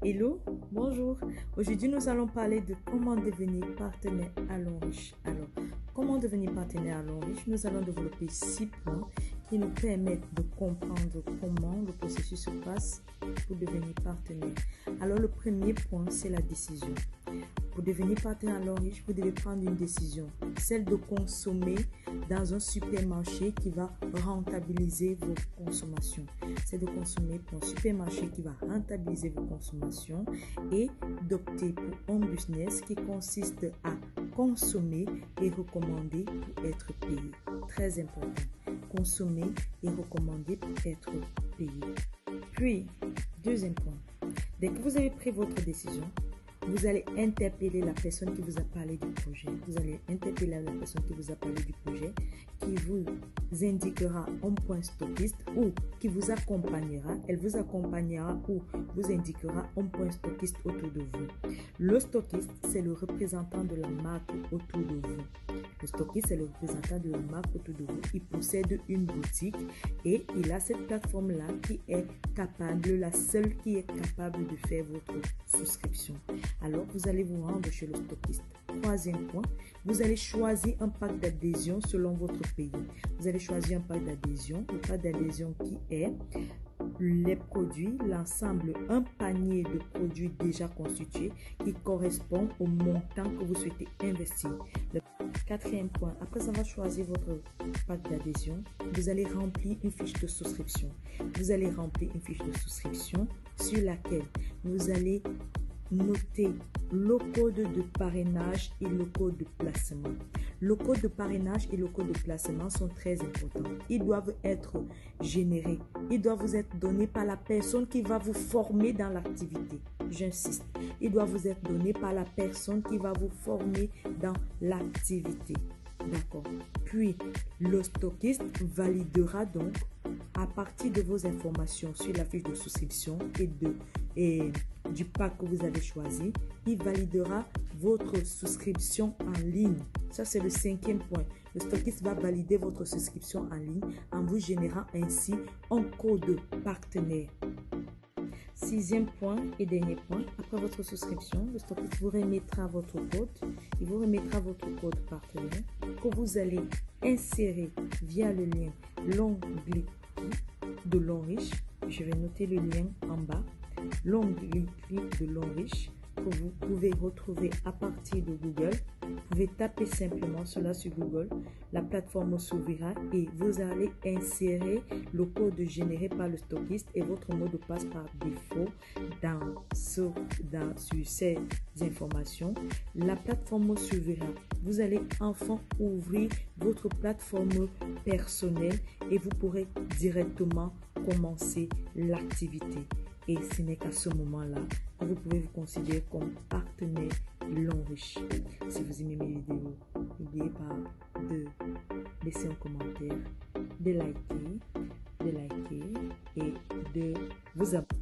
Hello, bonjour. Aujourd'hui, nous allons parler de comment devenir partenaire à l'Enrichis. Alors, comment devenir partenaire à l'Enrichis? Nous allons développer 6 points qui nous permettent de comprendre comment le processus se passe pour devenir partenaire. Alors, le premier point, c'est la décision. Pour devenir partenaire à l'Enrichis, vous devez prendre une décision, celle de consommer dans un supermarché qui va rentabiliser vos consommations. C'est de consommer pour un supermarché qui va rentabiliser vos consommations et d'opter pour un business qui consiste à consommer et recommander pour être payé. Très important, consommer et recommander pour être payé. Puis, deuxième point, dès que vous avez pris votre décision, vous allez interpeller la personne qui vous a parlé du projet. Vous allez interpeller la personne qui vous a parlé du projet, qui vous indiquera un point stockiste ou qui vous accompagnera. Elle vous accompagnera ou vous indiquera un point stockiste autour de vous. Le stockiste, c'est le représentant de la marque autour de vous. Le stockiste, c'est le représentant de la marque autour de vous. Il possède une boutique et il a cette plateforme-là qui est capable, la seule qui est capable de faire votre souscription. Alors, vous allez vous rendre chez le stockiste. Troisième point, vous allez choisir un pack d'adhésion selon votre pays. Vous allez choisir un pack d'adhésion, le pack d'adhésion qui est les produits, l'ensemble, un panier de produits déjà constitués qui correspond au montant que vous souhaitez investir. Le quatrième point, après avoir choisi votre pack d'adhésion, vous allez remplir une fiche de souscription. Vous allez remplir une fiche de souscription sur laquelle vous allez noter le code de parrainage et le code de placement. Le code de parrainage et le code de placement sont très importants. Ils doivent être générés. Ils doivent vous être donnés par la personne qui va vous former dans l'activité. J'insiste. Ils doivent vous être donnés par la personne qui va vous former dans l'activité. D'accord. Puis, le stockiste validera donc à partir de vos informations sur la fiche de souscription et du pack que vous avez choisi, il validera votre souscription en ligne. Ça, c'est le cinquième point. Le stockiste va valider votre souscription en ligne en vous générant ainsi un code partenaire. Sixième point et dernier point, après votre souscription, le stockiste vous remettra votre code. Il vous remettra votre code partenaire que vous allez insérer via le lien l'onglet de l'Enrichis. Je vais noter le lien en bas. L'onglet de l'Enrichis que vous pouvez retrouver à partir de Google. Vous pouvez taper simplement cela sur Google. La plateforme s'ouvrira et vous allez insérer le code généré par le stockiste et votre mot de passe par défaut sur ces informations. La plateforme s'ouvrira. Vous allez enfin ouvrir votre plateforme personnelle et vous pourrez directement commencer l'activité. Et ce n'est qu'à ce moment-là que vous pouvez vous considérer comme partenaire l'Enrichis. Si vous aimez mes vidéos, n'oubliez pas de laisser un commentaire, de liker et de vous abonner.